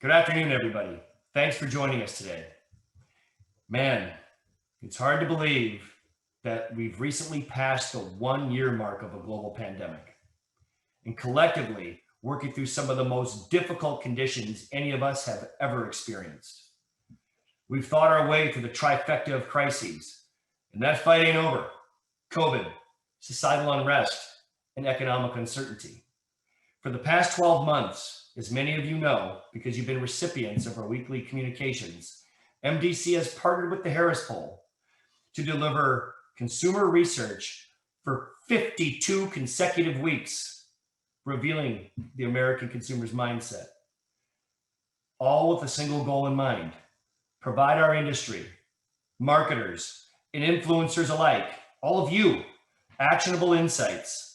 Good afternoon, everybody. Thanks for joining us today. Man, it's hard to believe that we've recently passed the 1-year mark of a global pandemic and collectively working through some of the most difficult conditions any of us have ever experienced. We've thought our way through the trifecta of crises, and that fight ain't over. COVID, societal unrest, and economic uncertainty. For the past 12 months, as many of you know, because you've been recipients of our weekly communications, MDC has partnered with the Harris Poll to deliver consumer research for 52 consecutive weeks, revealing the American consumer's mindset. All with a single goal in mind: provide our industry, marketers, and influencers alike, all of you, actionable insights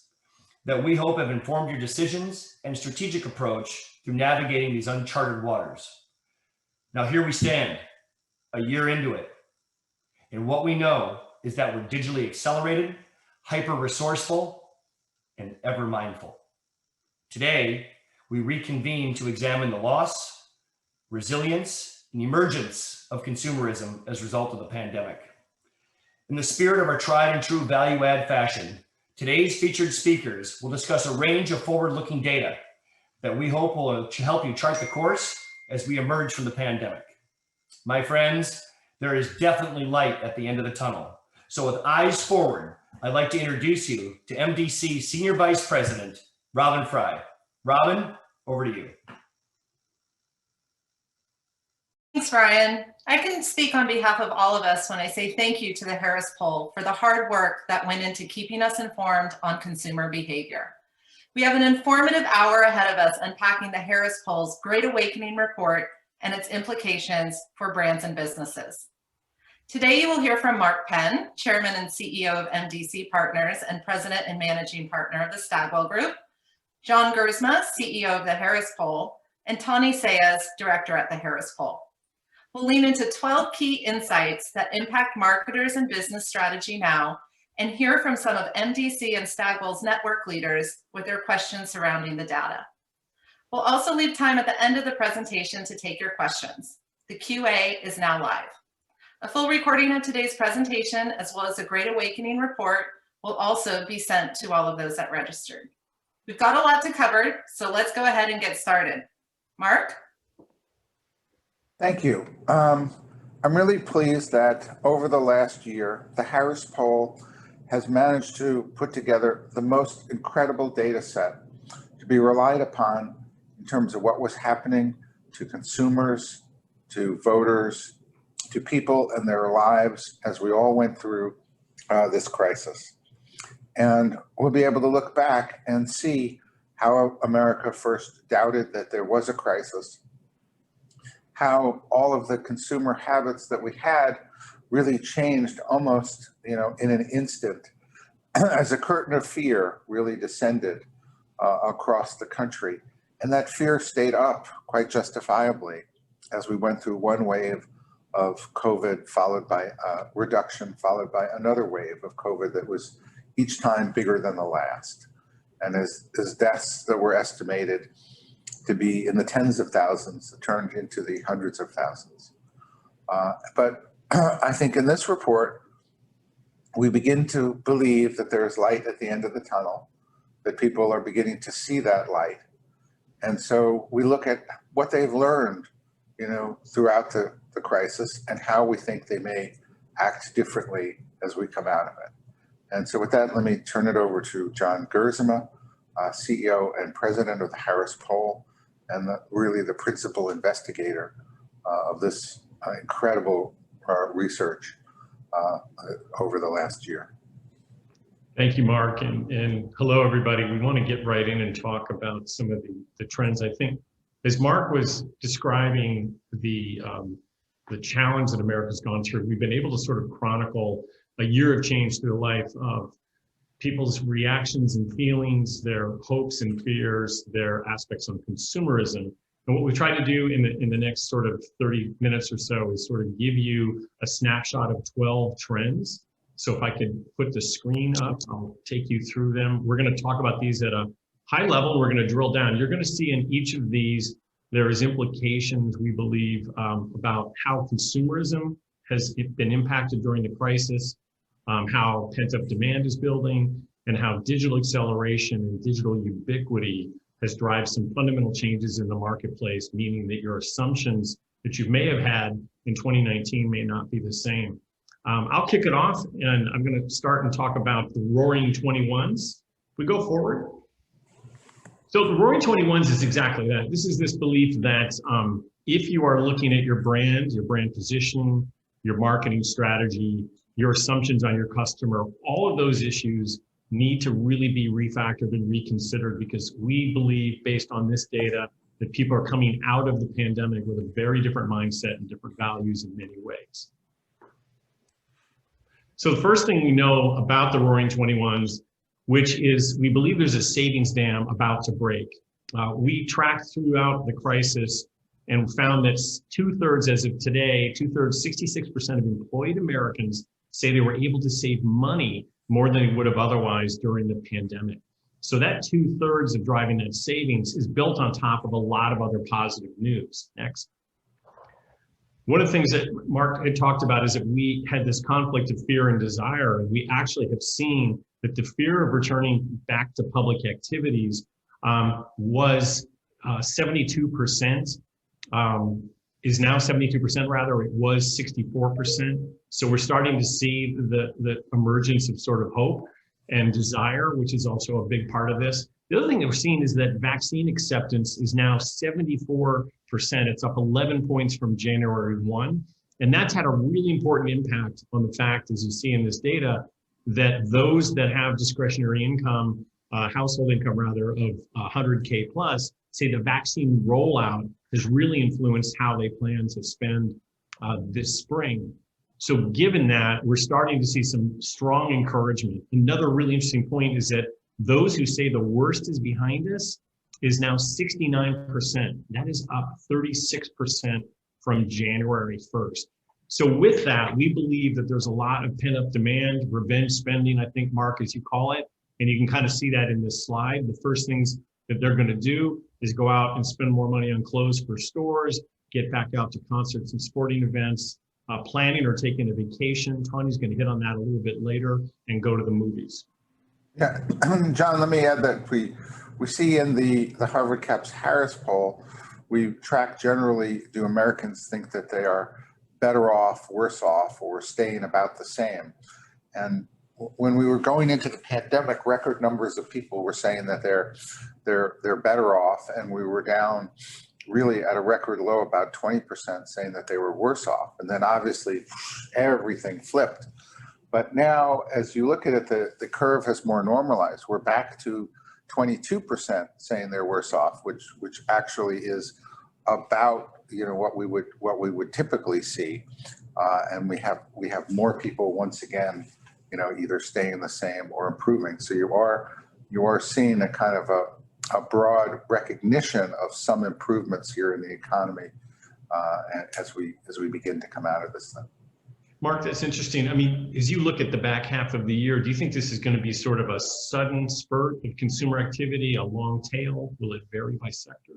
that we hope have informed your decisions and strategic approach through navigating these uncharted waters. Now here we stand, a year into it. And what we know is that we're digitally accelerated, hyper-resourceful, and ever mindful. Today, we reconvene to examine the loss, resilience, and emergence of consumerism as a result of the pandemic. In the spirit of our tried and true value-add fashion, today's featured speakers will discuss a range of forward-looking data that we hope will help you chart the course as we emerge from the pandemic. My friends, there is definitely light at the end of the tunnel. So with eyes forward, I'd like to introduce you to MDC Senior Vice President, Robyn Freye. Robyn, over to you. Thanks, Ryan. I can speak on behalf of all of us when I say thank you to the Harris Poll for the hard work that went into keeping us informed on consumer behavior. We have an informative hour ahead of us unpacking the Harris Poll's Great Awakening report and its implications for brands and businesses. Today, you will hear from Mark Penn, Chairman and CEO of MDC Partners and President and Managing Partner of the Stagwell Group, John Gerzema, CEO of the Harris Poll, and Tawny Saez, Director at the Harris Poll. We'll lean into 12 key insights that impact marketers and business strategy now, and hear from some of MDC and Stagwell's network leaders with their questions surrounding the data. We'll also leave time at the end of the presentation to take your questions. The QA is now live. A full recording of today's presentation, as well as the Great Awakening report, will also be sent to all of those that registered. We've got a lot to cover, so let's go ahead and get started. Mark? Thank you. I'm really pleased that over the last year, the Harris Poll has managed to put together the most incredible data set to be relied upon in terms of what was happening to consumers, to voters, to people and their lives as we all went through this crisis. And we'll be able to look back and see how America first doubted that there was a crisis, how all of the consumer habits that we had really changed almost, in an instant, as a curtain of fear really descended across the country. And that fear stayed up quite justifiably as we went through one wave of COVID, followed by a reduction, followed by another wave of COVID that was each time bigger than the last. And as deaths that were estimated to be in the tens of thousands turned into the hundreds of thousands. But I think in this report, we begin to believe that there is light at the end of the tunnel, that people are beginning to see that light. And so we look at what they've learned, throughout the crisis and how we think they may act differently as we come out of it. And so with that, let me turn it over to John Gerzema, CEO and President of the Harris Poll, and really the principal investigator of this incredible research over the last year. Thank you, Mark, and hello, everybody. We want to get right in and talk about some of the trends. I think, as Mark was describing the challenge that America's gone through, we've been able to sort of chronicle a year of change through the life of people's reactions and feelings, their hopes and fears, their aspects on consumerism. And what we try to do in the next sort of 30 minutes or so is sort of give you a snapshot of 12 trends. So if I could put the screen up, I'll take you through them. We're going to talk about these at a high level. We're going to drill down. You're going to see in each of these There is implications, we believe, about how consumerism has been impacted during the crisis, how pent-up demand is building, and how digital acceleration and digital ubiquity has driven some fundamental changes in the marketplace, meaning that your assumptions that you may have had in 2019 may not be the same. I'll kick it off, and I'm going to start and talk about the Roaring 21s. We go forward. So the Roaring 21s is exactly that. This is this belief that if you are looking at your brand position, your marketing strategy, your assumptions on your customer, all of those issues need to really be refactored and reconsidered, because we believe, based on this data, that people are coming out of the pandemic with a very different mindset and different values in many ways. So the first thing we know about the Roaring 21s, which is we believe there's a savings dam about to break. We tracked throughout the crisis and found that 2/3 as of today, 66% of employed Americans say they were able to save money more than they would have otherwise during the pandemic. So that 2/3 of driving that savings is built on top of a lot of other positive news. Next. One of the things that Mark had talked about is that we had this conflict of fear and desire, and we actually have seen that the fear of returning back to public activities was 72%, is now 72% rather, it was 64%. So we're starting to see the emergence of sort of hope and desire, which is also a big part of this. The other thing that we're seeing is that vaccine acceptance is now 74%. It's up 11 points from January 1. And that's had a really important impact on the fact, as you see in this data, that those that have discretionary income, household income rather, of 100K plus, say the vaccine rollout has really influenced how they plan to spend this spring. So given that, we're starting to see some strong encouragement. Another really interesting point is that those who say the worst is behind us is now 69%. That is up 36% from January 1st. So with that, we believe that there's a lot of pent-up demand, revenge spending, I think, Mark, as you call it, and you can kind of see that in this slide. The first things that they're going to do is go out and spend more money on clothes for stores, get back out to concerts and sporting events, planning or taking a vacation. Tawny's going to hit on that a little bit later, and go to the movies. Yeah, John, let me add that we see in the Harvard Caps Harris poll, we track generally, do Americans think that they are better off, worse off, or staying about the same? And when we were going into the pandemic, record numbers of people were saying that they're better off, and we were down really at a record low, about 20%, saying that they were worse off. And then obviously everything flipped. But now, as you look at it, the curve has more normalized. We're back to 22% saying they're worse off, which actually is about what we would typically see, and we have more people once again, either staying the same or improving. So you are seeing a kind of a broad recognition of some improvements here in the economy as we begin to come out of this thing. Mark, that's interesting. I mean, as you look at the back half of the year, do you think this is going to be sort of a sudden spurt of consumer activity, a long tail? Will it vary by sector?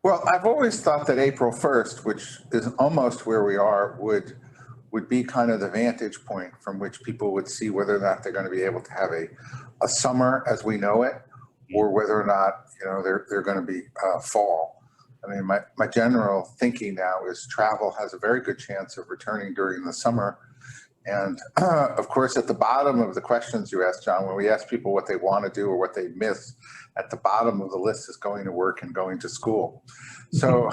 Well, I've always thought that April 1st, which is almost where we are, would be kind of the vantage point from which people would see whether or not they're going to be able to have a summer as we know it, or whether or not they're going to be fall. I mean, my general thinking now is travel has a very good chance of returning during the summer. And of course, at the bottom of the questions you asked, John, when we ask people what they want to do or what they miss, at the bottom of the list is going to work and going to school. So,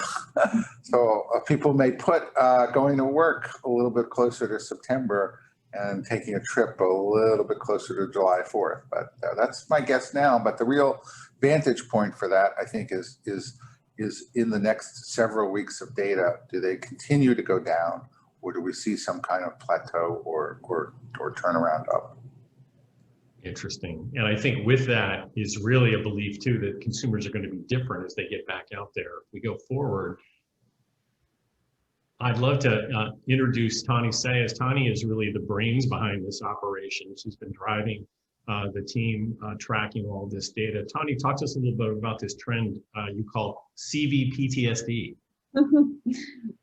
people may put going to work a little bit closer to September and taking a trip a little bit closer to July 4th. But that's my guess now. But the real vantage point for that, I think, is in the next several weeks of data. Do they continue to go down, or do we see some kind of plateau or turnaround up? Interesting. And I think with that is really a belief too that consumers are going to be different as they get back out there. If we go forward, I'd love to introduce Tawny Saez. Tawny is really the brains behind this operation. She's been driving the team tracking all this data. Tawny, talk to us a little bit about this trend you call CVPTSD.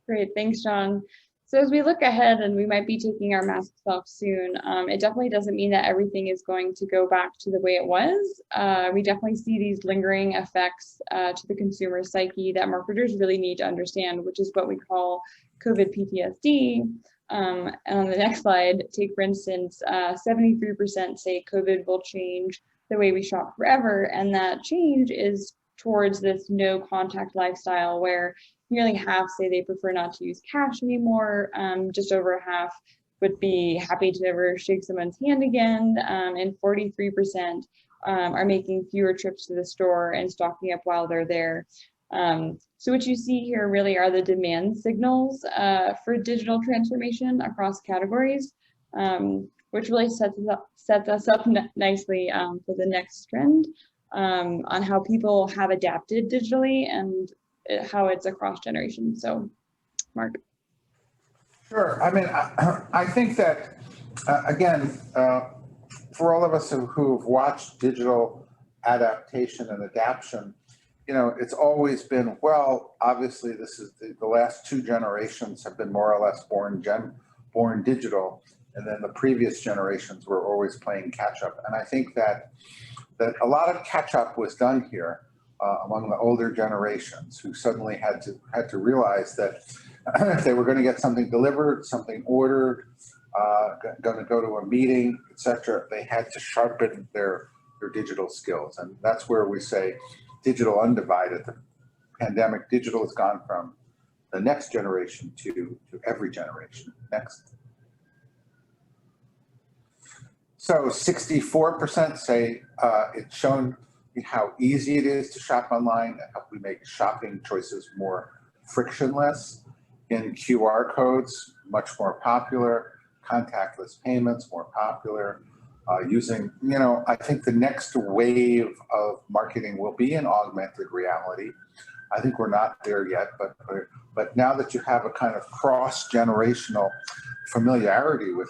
Great, thanks, John. So as we look ahead, and we might be taking our masks off soon, it definitely doesn't mean that everything is going to go back to the way it was. We definitely see these lingering effects to the consumer psyche that marketers really need to understand, which is what we call COVID PTSD. And on the next slide, take for instance, 73% say COVID will change the way we shop forever. And that change is towards this no contact lifestyle where nearly half say they prefer not to use cash anymore. Just over half would be happy to never shake someone's hand again. And 43% are making fewer trips to the store and stocking up while they're there. So what you see here really are the demand signals for digital transformation across categories, which really sets us up nicely for the next trend on how people have adapted digitally and how it's across generations. So, Mark. Sure. I mean, I think that, again, for all of us who've watched digital adaptation and adaption, you know, it's always been, well, obviously this is the last two generations have been more or less born digital, and then the previous generations were always playing catch up. And I think that a lot of catch up was done here among the older generations who suddenly had to realize that if they were going to get something delivered, something ordered, going to go to a meeting, etc., they had to sharpen their digital skills. And that's where we say digital undivided. The pandemic, digital has gone from the next generation to every generation. Next. So 64% say it's shown how easy it is to shop online and how we make shopping choices more frictionless. In QR codes, much more popular. Contactless payments, more popular. Using, you know, I think the next wave of marketing will be in augmented reality. I think we're not there yet, but now that you have a kind of cross-generational familiarity with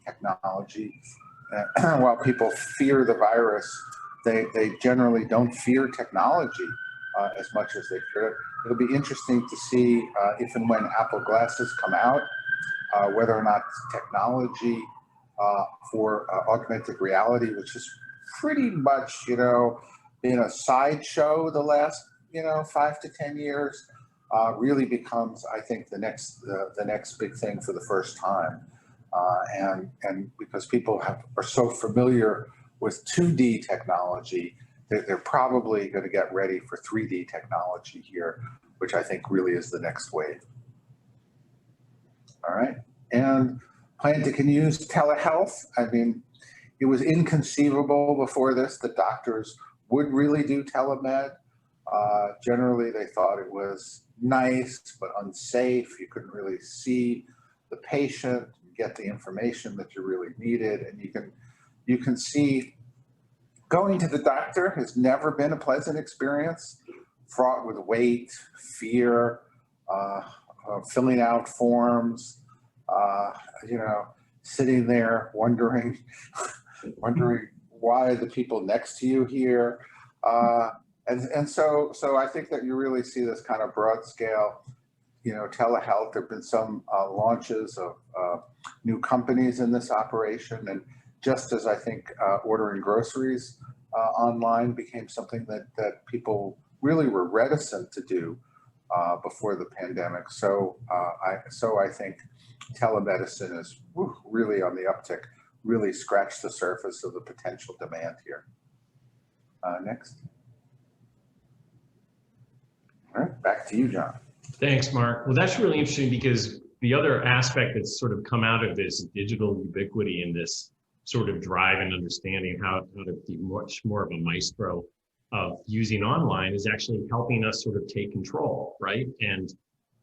technology, while people fear the virus, they generally don't fear technology as much as they fear it. It'll be interesting to see if and when Apple glasses come out, whether or not technology for augmented reality, which is pretty much, you know, been a sideshow the last, you know, 5 to 10 years, really becomes, I think, the next big thing for the first time. And because people are so familiar with 2D technology, they're probably going to get ready for 3D technology here, which I think really is the next wave. All right, and plan to use telehealth. I mean, it was inconceivable before this that doctors would really do telemed. Generally, they thought it was nice but unsafe. You couldn't really see the patient, get the information that you really needed, and you can see going to the doctor has never been a pleasant experience, fraught with wait, fear, filling out forms, you know, sitting there wondering why the people next to you here, and so I think that you really see this kind of broad scale, you know, telehealth. There've been some launches of new companies in this operation, and just as I think ordering groceries online became something that people really were reticent to do before the pandemic. So I think telemedicine is really on the uptick, really scratched the surface of the potential demand here. Next. All right, back to you, John. Thanks, Mark. Well, that's really interesting because the other aspect that's sort of come out of this digital ubiquity and this sort of drive and understanding how to be much more of a maestro of using online is actually helping us sort of take control, right? And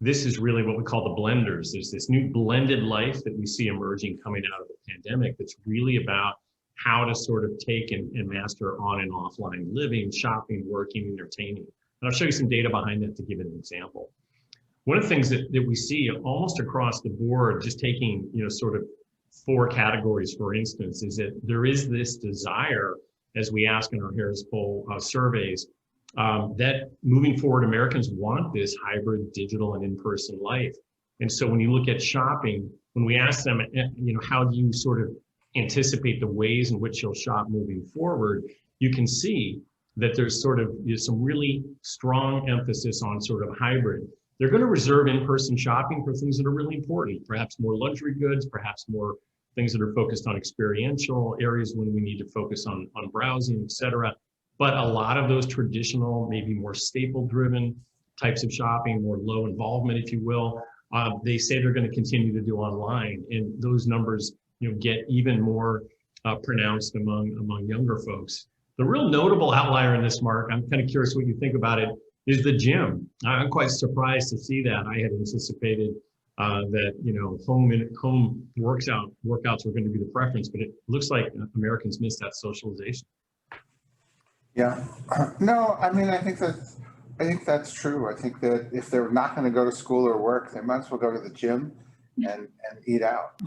this is really what we call the blenders. There's this new blended life that we see emerging coming out of the pandemic that's really about how to sort of take and master on and offline living, shopping, working, entertaining. And I'll show you some data behind that to give an example. One of the things that we see almost across the board, just taking, you know, sort of four categories, for instance, is that there is this desire, as we ask in our Harris Poll surveys, that moving forward, Americans want this hybrid digital and in-person life. And so when you look at shopping, when we ask them, how do you sort of anticipate the ways in which you'll shop moving forward, you can see that there's sort of some really strong emphasis on sort of hybrid. They're going to reserve in-person shopping for things that are really important, perhaps more luxury goods, perhaps more things that are focused on experiential areas when we need to focus on browsing, et cetera. But a lot of those traditional, maybe more staple-driven types of shopping, more low involvement, if you will, they say they're going to continue to do online, and those numbers, get even more pronounced among younger folks. The real notable outlier in this, Mark, I'm kind of curious what you think about it, is the gym. I'm quite surprised to see that. I had anticipated that home workouts were going to be the preference, but it looks like Americans miss that socialization. Yeah, no, I mean, I think that's true. I think that if they're not going to go to school or work, they might as well go to the gym and eat out.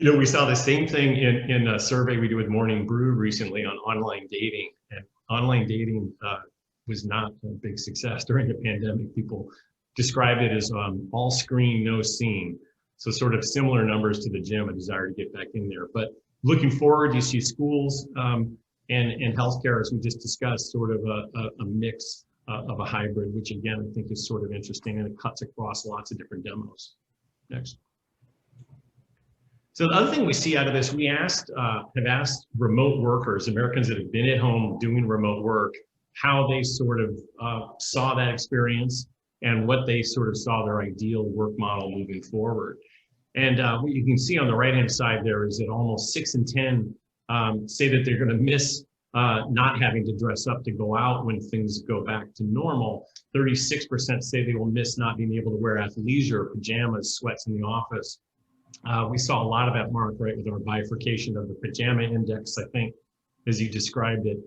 We saw the same thing in a survey we did with Morning Brew recently on online dating, and online dating was not a big success during the pandemic. People described it as all screen, no scene. So sort of similar numbers to the gym, a desire to get back in there. But looking forward, you see schools and healthcare, as we just discussed, sort of a mix of a hybrid, which again, I think is sort of interesting, and it cuts across lots of different demos. Next. So the other thing we see out of this, we have asked remote workers, Americans that have been at home doing remote work, how they sort of saw that experience and what they sort of saw their ideal work model moving forward. And what you can see on the right-hand side there is that almost 6 in 10 say that they're going to miss not having to dress up to go out when things go back to normal. 36% say they will miss not being able to wear athleisure, pajamas, sweats in the office. We saw a lot of that, Mark, right, with our bifurcation of the pajama index, I think, as you described it,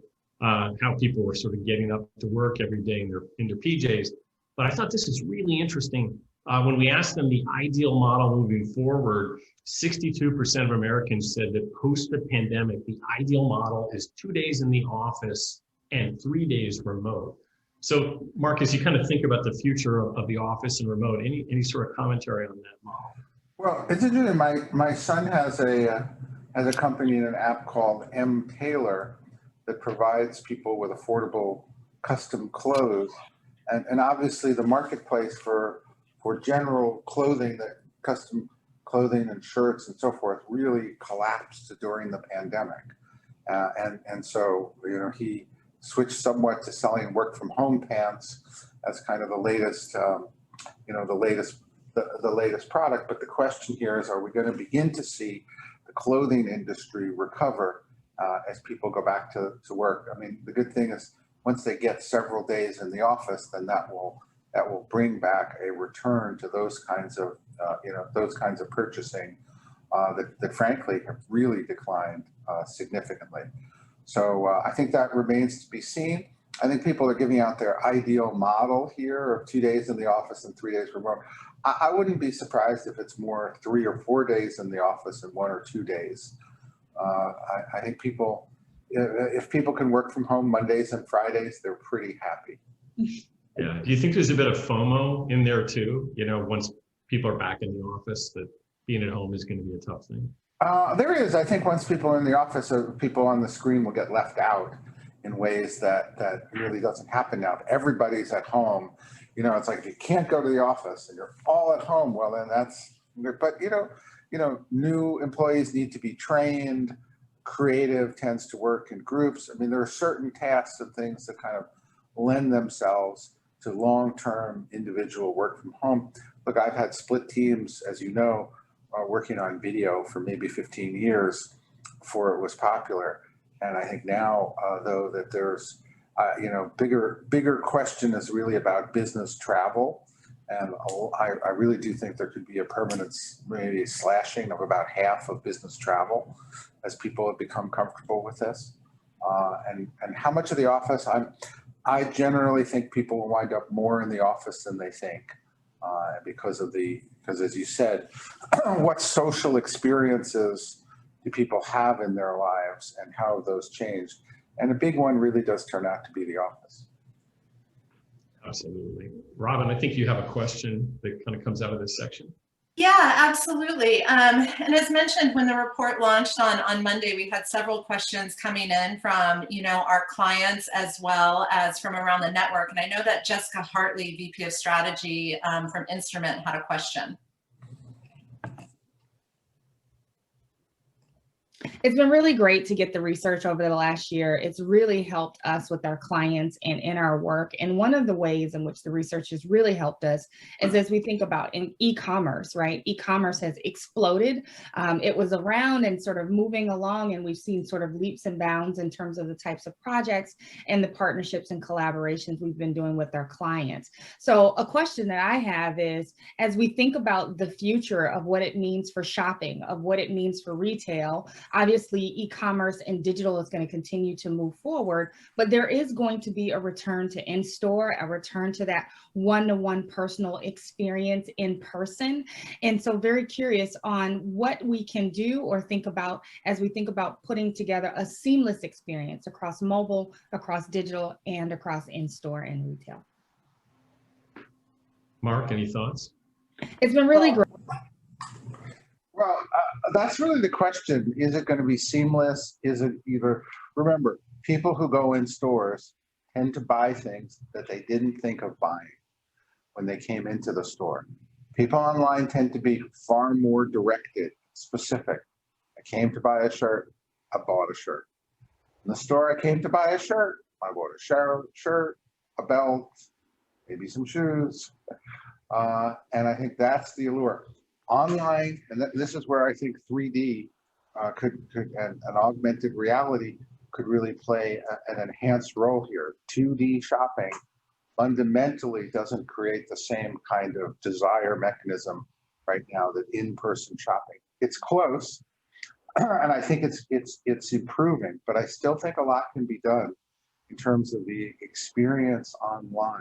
how people were sort of getting up to work every day in their PJs. But I thought this is really interesting. When we asked them the ideal model moving forward, 62% of Americans said that post the pandemic, the ideal model is 2 days in the office and 3 days remote. So, Mark, as you kind of think about the future of the office and remote, any sort of commentary on that model? Well, it's interesting. My son has a company and an app called M Tailor that provides people with affordable custom clothes, and obviously the marketplace for general clothing, that custom clothing and shirts and so forth, really collapsed during the pandemic, and so he switched somewhat to selling work from home pants as kind of the latest the latest product. But the question here is, are we going to begin to see the clothing industry recover as people go back to work? I mean, the good thing is once they get several days in the office, then that will bring back a return to those kinds of purchasing that frankly have really declined significantly. So I think that remains to be seen. I think people are giving out their ideal model here of 2 days in the office and 3 days remote. I wouldn't be surprised if it's more 3 or 4 days in the office and 1 or 2 days. I think if people can work from home Mondays and Fridays, they're pretty happy. Yeah. Do you think there's a bit of FOMO in there too? Once people are back in the office, that being at home is going to be a tough thing. There is. I think once people are in the office, people on the screen will get left out in ways that really doesn't happen now. If everybody's at home, it's like if you can't go to the office and you're all at home, well then that's. But new employees need to be trained. Creative tends to work in groups. I mean, there are certain tasks and things that kind of lend themselves to long-term individual work from home. Look, I've had split teams, as you know, working on video for maybe 15 years before it was popular. And I think now, though, that there's, bigger question is really about business travel. And I really do think there could be a permanent, maybe slashing of about half of business travel as people have become comfortable with this. And how much of the office, I generally think people will wind up more in the office than they think. because as you said, what social experiences do people have in their lives and how have those changed? And a big one really does turn out to be the office. Absolutely. Robyn, I think you have a question that kind of comes out of this section. Yeah, absolutely. And as mentioned, when the report launched on Monday, we had several questions coming in from, our clients as well as from around the network. And I know that Jessica Hartley, VP of Strategy from Instrument, had a question. It's been really great to get the research over the last year. It's really helped us with our clients and in our work. And one of the ways in which the research has really helped us is as we think about in e-commerce, right? E-commerce has exploded. It was around and sort of moving along, and we've seen sort of leaps and bounds in terms of the types of projects and the partnerships and collaborations we've been doing with our clients. So a question that I have is, as we think about the future of what it means for shopping, of what it means for retail, obviously, e-commerce and digital is going to continue to move forward, but there is going to be a return to in-store, a return to that one-to-one personal experience in person. And so very curious on what we can do or think about as we think about putting together a seamless experience across mobile, across digital, and across in-store and retail. Mark, any thoughts? It's been really great. Well, that's really the question. Is it going to be seamless? Is it either? Remember, people who go in stores tend to buy things that they didn't think of buying when they came into the store. People online tend to be far more directed, specific. I came to buy a shirt, I bought a shirt. In the store, I came to buy a shirt, I bought a shirt, a belt, maybe some shoes. And I think that's the allure. Online, and this is where I think 3D and augmented reality could really play an enhanced role here. 2D shopping fundamentally doesn't create the same kind of desire mechanism right now that in-person shopping. It's close, and I think it's improving, but I still think a lot can be done in terms of the experience online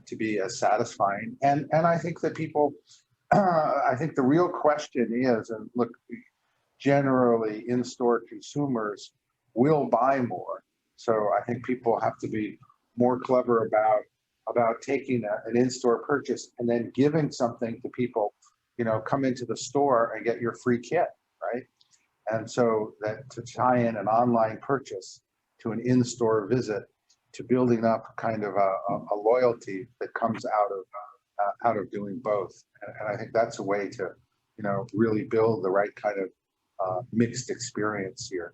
to be as satisfying. And I think that people. I think the real question is, and look, generally in-store consumers will buy more. So I think people have to be more clever about taking an in-store purchase and then giving something to people, come into the store and get your free kit, right? And so that to tie in an online purchase to an in-store visit to building up kind of a loyalty that comes out of doing both. And I think that's a way to, really build the right kind of mixed experience here.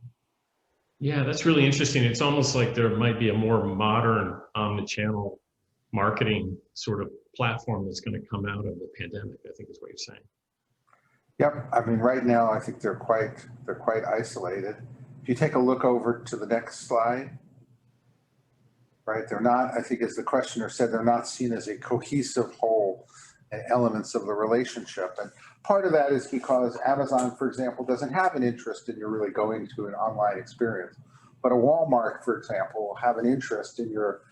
Yeah, that's really interesting. It's almost like there might be a more modern omnichannel marketing sort of platform that's going to come out of the pandemic, I think is what you're saying. Yep. I mean, right now, I think they're quite isolated. If you take a look over to the next slide, right, they're not, I think as the questioner said, they're not seen as a cohesive whole and elements of the relationship. And part of that is because Amazon, for example, doesn't have an interest in you really going to an online experience. But a Walmart, for example, will have an interest in your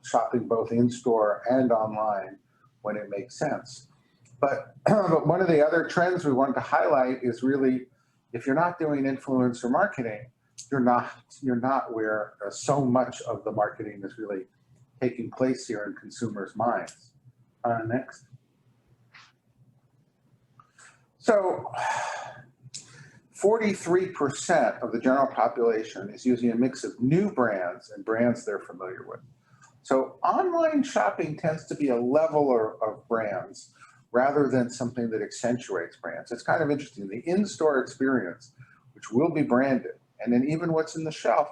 shopping both in-store and online when it makes sense. But one of the other trends we wanted to highlight is really, if you're not doing influencer marketing, you're not where so much of the marketing is really taking place here in consumers' minds. Next. So 43% of the general population is using a mix of new brands and brands they're familiar with. So online shopping tends to be a leveler of brands rather than something that accentuates brands. It's kind of interesting. The in-store experience, which will be branded, and then even what's in the shelf,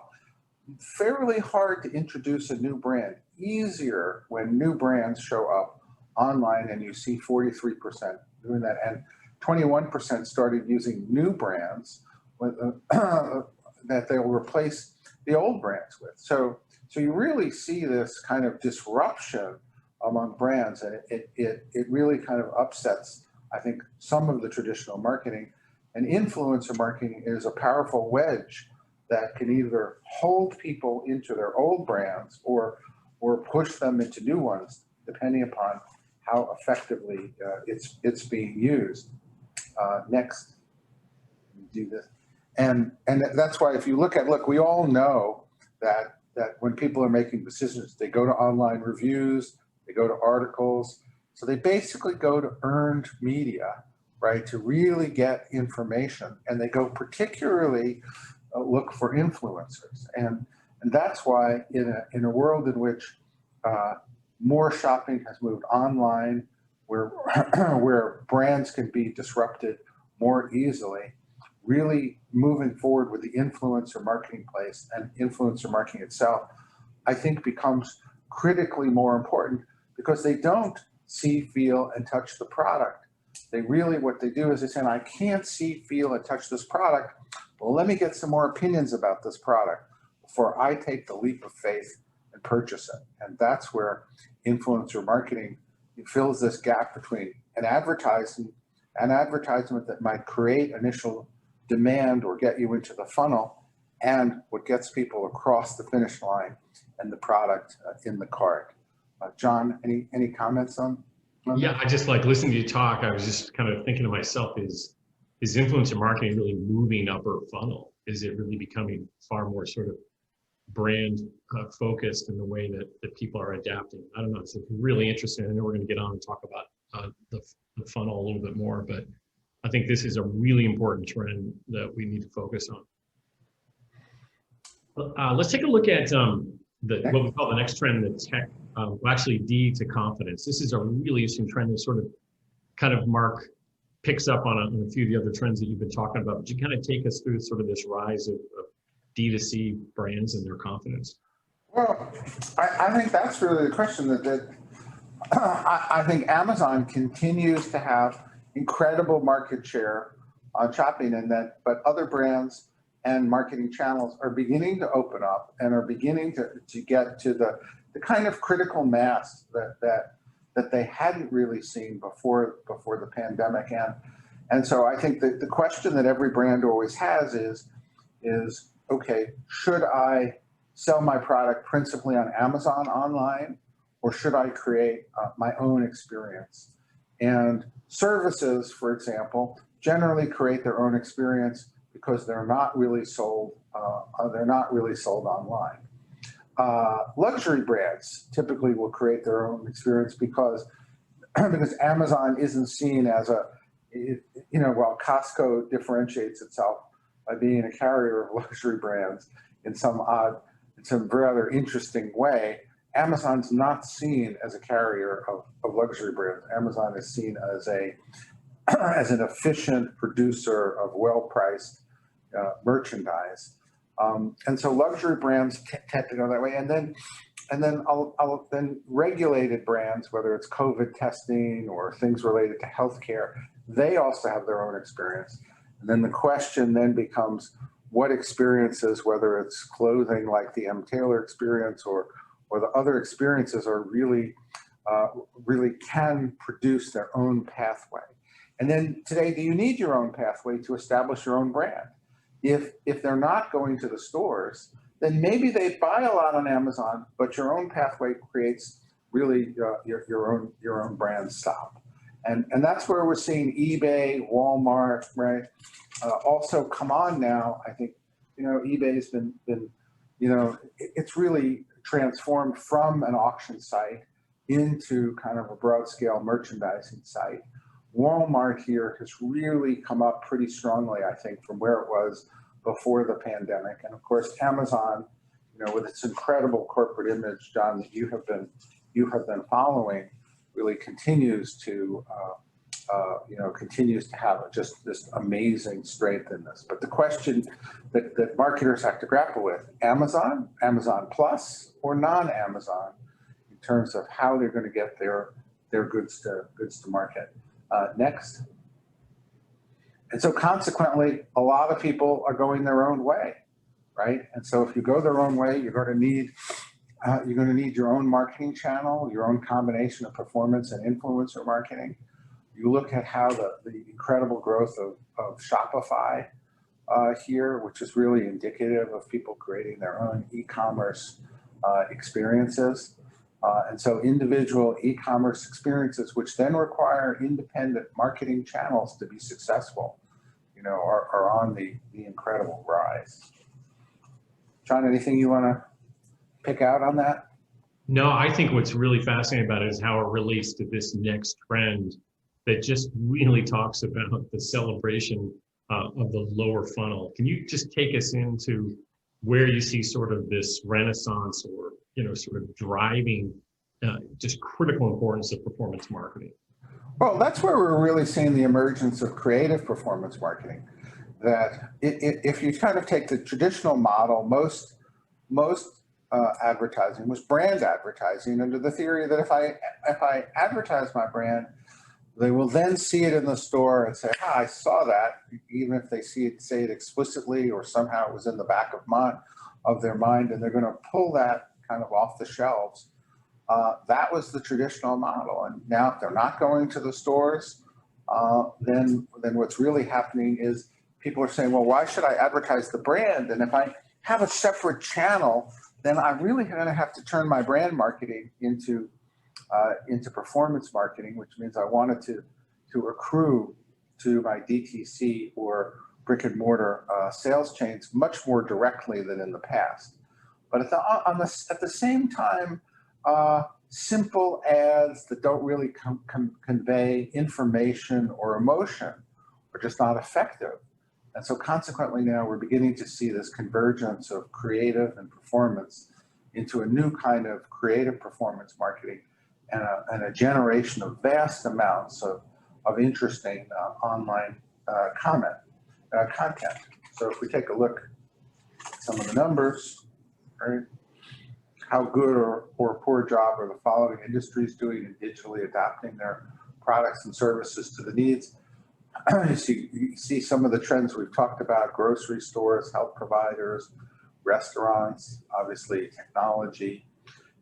fairly hard to introduce a new brand. Easier when new brands show up online, and you see 43% doing that, and 21% started using new brands with, that they will replace the old brands with. So you really see this kind of disruption among brands, and it really kind of upsets, I think, some of the traditional marketing. And influencer marketing is a powerful wedge that can either hold people into their old brands or push them into new ones, depending upon how effectively it's being used. Next, do this, and that's why if you look, we all know that when people are making decisions, they go to online reviews, they go to articles, so they basically go to earned media, right, to really get information, and they go particularly look for influencers, and that's why in a world in which more shopping has moved online, where brands can be disrupted more easily, really moving forward with the influencer marketing place and influencer marketing itself, I think becomes critically more important, because they don't see, feel, and touch the product. They really, what they do is they say, I can't see, feel, and touch this product. Well, let me get some more opinions about this product before I take the leap of faith and purchase it. And that's where influencer marketing fills this gap between an advertisement that might create initial demand or get you into the funnel, and what gets people across the finish line and the product in the cart. John, any comments on Yeah, I just like listening to you talk. I was just kind of thinking to myself, is influencer marketing really moving upper funnel? Is it really becoming far more sort of brand focused in the way that people are adapting? I don't know. It's really interesting. I know we're going to get on and talk about the funnel a little bit more, but I think this is a really important trend that we need to focus on. Let's take a look at what we call the next trend, the tech, actually D to confidence. This is a really interesting trend that sort of kind of Mark picks up on a few of the other trends that you've been talking about. But you kind of take us through sort of this rise of D2C brands and their confidence. Well, I think that's really the question that I think Amazon continues to have incredible market share on shopping, but other brands and marketing channels are beginning to open up and are beginning to get to the kind of critical mass that they hadn't really seen before the pandemic. And so I think that the question that every brand always has is okay, should I sell my product principally on Amazon online, or should I create my own experience? And services, for example, generally create their own experience because they're not really sold. They're not really sold online. Luxury brands typically will create their own experience because Amazon isn't seen as while Costco differentiates itself by being a carrier of luxury brands in some rather interesting way, Amazon's not seen as a carrier of luxury brands. Amazon is seen as as an efficient producer of well-priced merchandise, and so luxury brands tend to go that way. And then regulated brands, whether it's COVID testing or things related to healthcare, they also have their own experience. And then the question then becomes, what experiences, whether it's clothing like the M. Taylor experience or the other experiences, are really can produce their own pathway. And then today, do you need your own pathway to establish your own brand? If they're not going to the stores, then maybe they buy a lot on Amazon, but your own pathway creates really your own brand stop. And that's where we're seeing eBay, Walmart, right? Also come on now. I think, eBay's been it's really transformed from an auction site into kind of a broad scale merchandising site. Walmart here has really come up pretty strongly, I think, from where it was before the pandemic. And of course, Amazon, with its incredible corporate image, John, that you have been following, really continues to have just this amazing strength in this. But the question that marketers have to grapple with: Amazon Plus, or non-Amazon, in terms of how they're going to get their goods to market. Next. And so consequently, a lot of people are going their own way, right? And so if you go their own way, you're going to need your own marketing channel, your own combination of performance and influencer marketing. You look at how the incredible growth of Shopify here, which is really indicative of people creating their own e-commerce experiences. And so individual e-commerce experiences, which then require independent marketing channels to be successful, you know, are on the incredible rise. John, anything you want to pick out on that? No, I think what's really fascinating about it is how it relates to this next trend that just really talks about the celebration of the lower funnel. Can you just take us into where you see sort of this renaissance or, you know, sort of driving just critical importance of performance marketing? Well, that's where we're really seeing the emergence of creative performance marketing. That if you kind of take the traditional model, most advertising was brand advertising under the theory that if I advertise my brand, they will then see it in the store and say, ah, I saw that, even if they say it explicitly or somehow it was in the back of their mind, and they're going to pull that kind of off the shelves. That was the traditional model. And now if they're not going to the stores, then what's really happening is people are saying, well, why should I advertise the brand? And if I have a separate channel, then I'm really going to have to turn my brand marketing into performance marketing, which means I wanted to accrue to my DTC or brick and mortar sales chains much more directly than in the past. But at the same time, simple ads that don't really convey information or emotion are just not effective. And so consequently now we're beginning to see this convergence of creative and performance into a new kind of creative performance marketing and a generation of vast amounts of interesting online content. So if we take a look at some of the numbers, right? How good or poor job are the following industries doing in digitally adapting their products and services to the needs? You see some of the trends we've talked about: grocery stores, health providers, restaurants, obviously technology.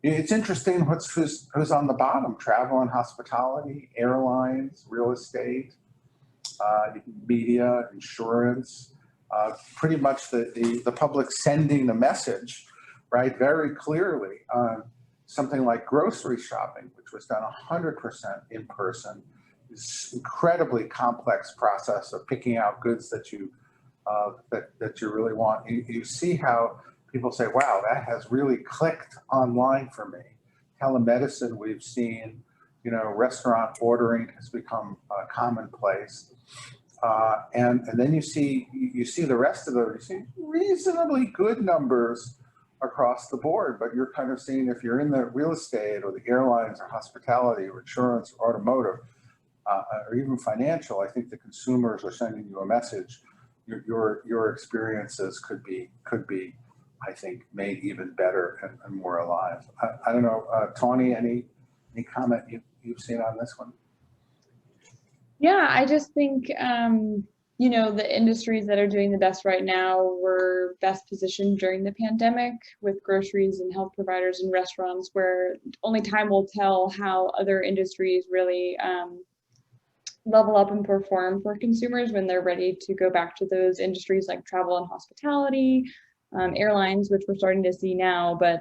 It's interesting who's on the bottom: travel and hospitality, airlines, real estate, media, insurance. Pretty much the public sending the message, right, very clearly on something like grocery shopping, which was done 100% in person. This incredibly complex process of picking out goods that you really want. You see how people say, wow, that has really clicked online for me. Telemedicine, we've seen, you know, restaurant ordering has become commonplace. And then you see the rest of those, you see reasonably good numbers across the board, but you're kind of seeing, if you're in the real estate or the airlines or hospitality or insurance or automotive, or even financial, I think the consumers are sending you a message. Your experiences could be, I think, made even better and more alive. I don't know, Tawny, any comment you've seen on this one? Yeah, I just think, you know, the industries that are doing the best right now were best positioned during the pandemic, with groceries and health providers and restaurants, where only time will tell how other industries really level up and perform for consumers when they're ready to go back to those industries like travel and hospitality, airlines, which we're starting to see now. But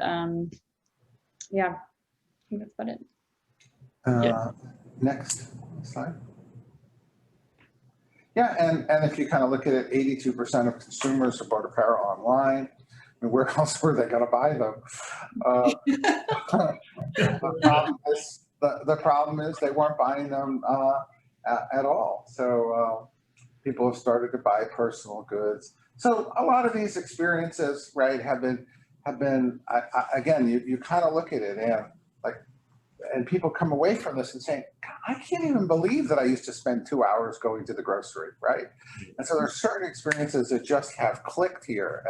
yeah, I think that's about it. Next slide. Yeah, and if you kind of look at it, 82% of consumers bought apparel online. I mean, where else were they going to buy them? The problem is they weren't buying them at all. So people have started to buy personal goods. So a lot of these experiences, right, have been again, you kind of look at it and people come away from this and saying, I can't even believe that I used to spend 2 hours going to the grocery, right? And so there's certain experiences that just have clicked here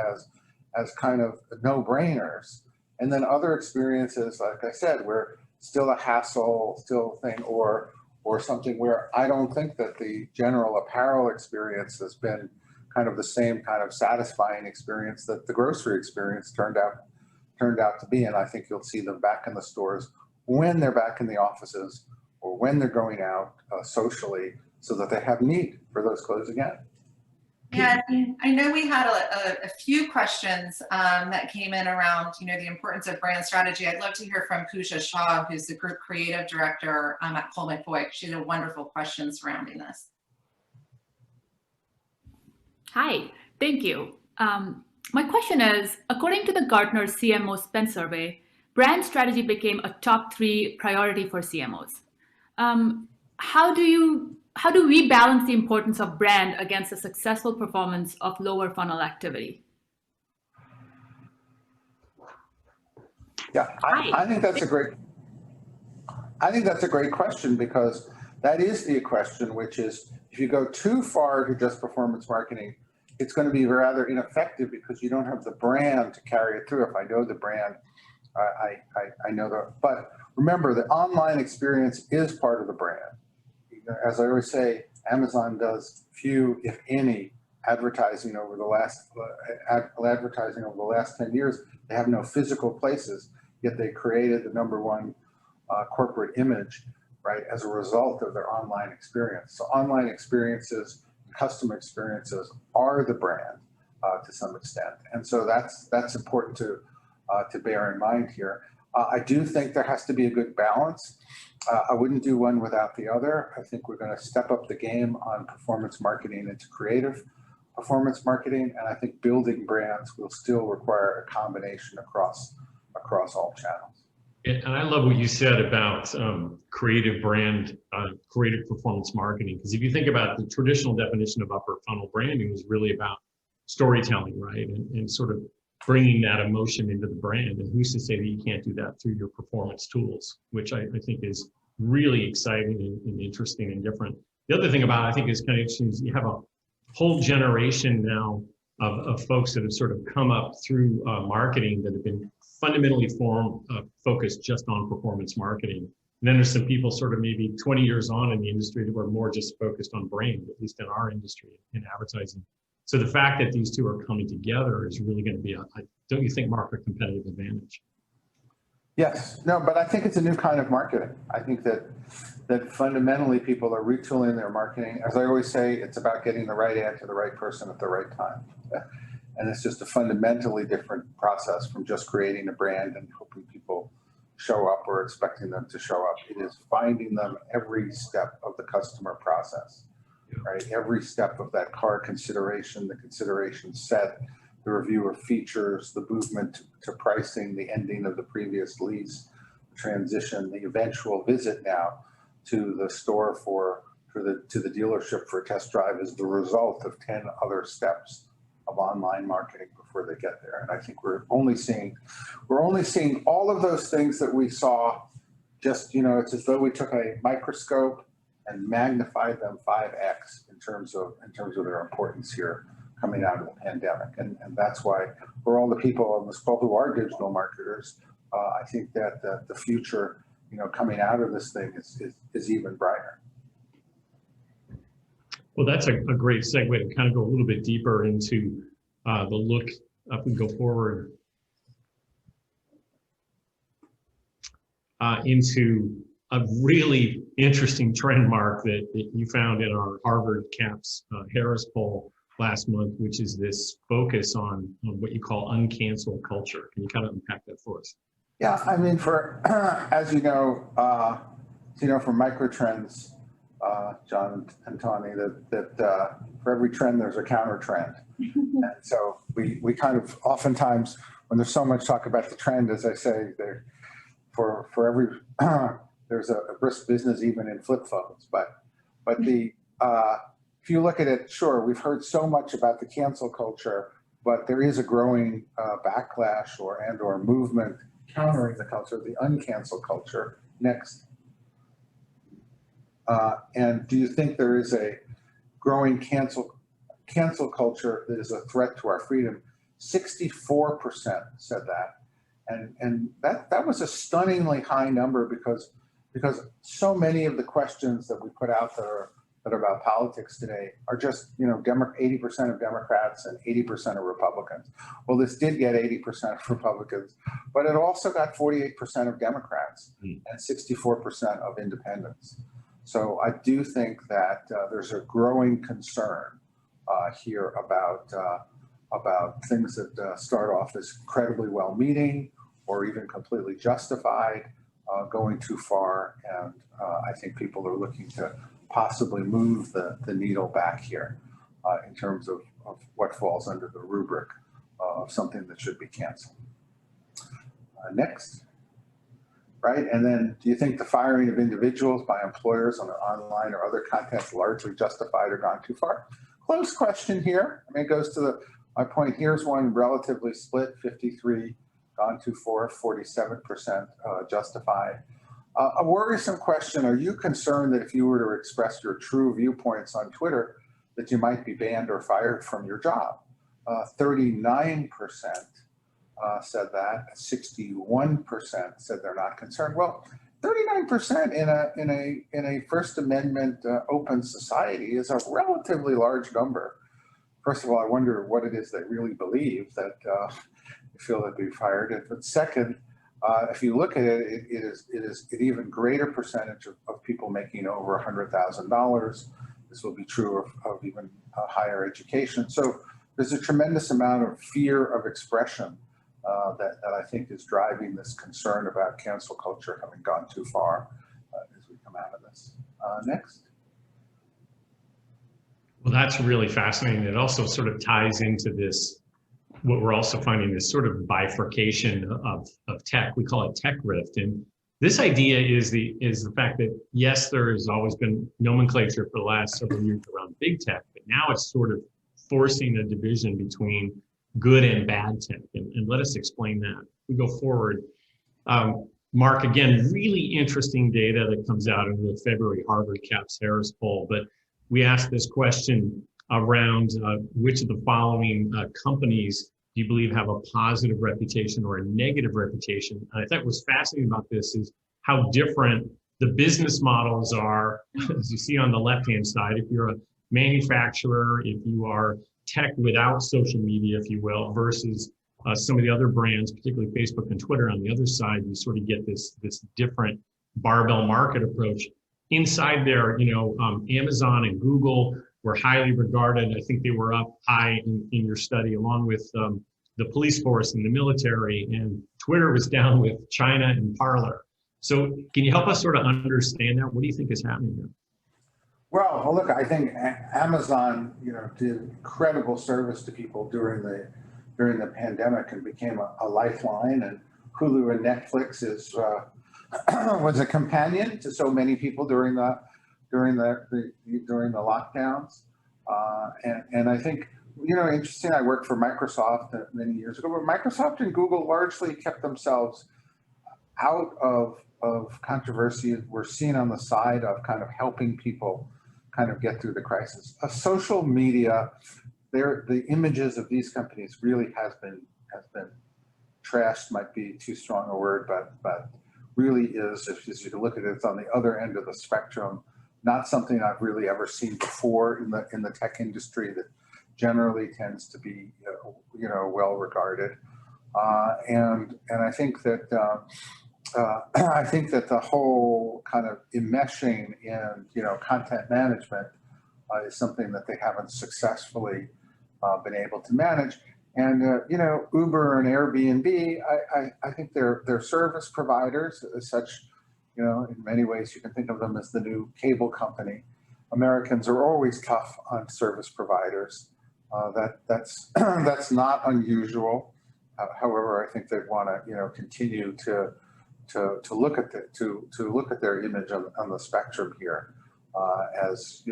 as kind of no-brainers. And then other experiences, like I said, where still a hassle, still a thing, or something where I don't think that the general apparel experience has been kind of the same kind of satisfying experience that the grocery experience turned out to be. And I think you'll see them back in the stores when they're back in the offices or when they're going out socially, so that they have need for those clothes again. Yeah, I know we had a few questions that came in around, the importance of brand strategy. I'd love to hear from Pooja Shah, who's the Group Creative Director at Coleman Boyd. She had a wonderful question surrounding this. Hi, thank you. My question is, according to the Gartner CMO Spend Survey, brand strategy became a top 3 priority for CMOs. How do we balance the importance of brand against the successful performance of lower funnel activity? Yeah, I think that's a great question, because that is the question, which is, if you go too far to just performance marketing, it's going to be rather ineffective because you don't have the brand to carry it through. If I know the brand, I know the, but remember, the online experience is part of the brand. As I always say, Amazon does few, if any, advertising over the last 10 years. They have no physical places, yet they created the #1 corporate image, right, as a result of their online experience. So online experiences, customer experiences are the brand to some extent, and so that's important to bear in mind here. I do think there has to be a good balance. I wouldn't do one without the other. I think we're going to step up the game on performance marketing into creative performance marketing, and I think building brands will still require a combination across all channels. And I love what you said about creative brand, creative performance marketing, because if you think about the traditional definition of upper funnel branding was really about storytelling, right? And sort of bringing that emotion into the brand. And who's to say that you can't do that through your performance tools, which I think is really exciting and interesting and different. The other thing about it, I think, is kind of interesting is you have a whole generation now of folks that have sort of come up through marketing that have been fundamentally focused just on performance marketing. And then there's some people sort of maybe 20 years on in the industry that were more just focused on brand, at least in our industry, in advertising. So the fact that these two are coming together is really going to be, don't you think, Mark, a competitive advantage? Yes, no, but I think it's a new kind of marketing. I think that fundamentally people are retooling their marketing. As I always say, it's about getting the right ad to the right person at the right time. And it's just a fundamentally different process from just creating a brand and hoping people show up or expecting them to show up. It is finding them every step of the customer process, right? Every step of that car consideration, the consideration set, the review of features, the movement to pricing, the ending of the previous lease, the transition, the eventual visit now to the store to the dealership for a test drive is the result of 10 other steps of online marketing before they get there. And I think we're only seeing all of those things that we saw. Just, it's as though we took a microscope and magnified them 5x in terms of their importance here coming out of the pandemic. And that's why for all the people on this call who are digital marketers, I think that the future, coming out of this thing is even brighter. Well, that's a great segue to kind of go a little bit deeper into the look up and go forward into a really interesting trend, Mark, that you found in our Harvard CAPS Harris poll last month, which is this focus on what you call uncancel culture. Can you kind of unpack that for us? Yeah, I mean, as you know, for microtrends, John and Tawny, that for every trend there's a counter trend. And so we kind of oftentimes, when there's so much talk about the trend, as I say, for every there's a brisk business even in flip phones. But if you look at it, sure, we've heard so much about the cancel culture, but there is a growing backlash or movement countering the culture, the uncancel culture. Next. And do you think there is a growing cancel culture that is a threat to our freedom? 64% said that. And that was a stunningly high number because so many of the questions that we put out that are about politics today are just, 80% of Democrats and 80% of Republicans. Well, this did get 80% of Republicans, but it also got 48% of Democrats and 64% of independents. So I do think that there's a growing concern here about things that start off as incredibly well-meaning or even completely justified, going too far. And I think people are looking to possibly move the needle back here in terms of what falls under the rubric of something that should be canceled. Next. Right, and then do you think the firing of individuals by employers on online or other contents largely justified or gone too far? Close question here. I mean, it goes to my point. Here's one relatively split, 53 gone too far, 47% justified. A worrisome question, are you concerned that if you were to express your true viewpoints on Twitter, that you might be banned or fired from your job? 39% said that, 61% said they're not concerned. Well, 39% in a First Amendment open society is a relatively large number. First of all, I wonder what it is they really believe that they feel they'd be fired. But second, if you look at it, it is an even greater percentage of people making over $100,000. This will be true of even higher education. So there's a tremendous amount of fear of expression that I think is driving this concern about cancel culture having gone too far as we come out of this. Next. Well, that's really fascinating. It also sort of ties into this, what we're also finding, this sort of bifurcation of tech. We call it tech rift. And this idea is the fact that, yes, there has always been nomenclature for the last several years around big tech, but now it's sort of forcing a division between good and bad tech. And let us explain that. We go forward. Mark, again, really interesting data that comes out of the February Harvard Caps Harris poll. But we asked this question around which of the following companies do you believe have a positive reputation or a negative reputation? And I thought what's fascinating about this is how different the business models are, as you see on the left-hand side. If you're a manufacturer, if you are tech without social media, if you will, versus some of the other brands, particularly Facebook and Twitter on the other side, you sort of get this different barbell market approach. Inside there, Amazon and Google were highly regarded. I think they were up high in your study, along with the police force and the military, and Twitter was down with China and Parler. So can you help us sort of understand that? What do you think is happening here? Well, look, I think Amazon, did incredible service to people during the pandemic and became a lifeline. And Hulu and Netflix was a companion to so many people during the lockdowns. And I think, interesting. I worked for Microsoft many years ago, but Microsoft and Google largely kept themselves out of controversy. Were seen on the side of kind of helping people kind of get through the crisis. Social media, the images of these companies really has been trashed, might be too strong a word, but really is, if you look at it, it's on the other end of the spectrum. Not something I've really ever seen before in the tech industry that generally tends to be well regarded, and I think that the whole kind of enmeshing in content management is something that they haven't successmany been able to manage. And Uber and Airbnb, I think they're service providers as such. In many ways, you can think of them as the new cable company. Americans are always tough on service providers. That's not unusual. However, I think they want to continue to look at their image on the spectrum here, as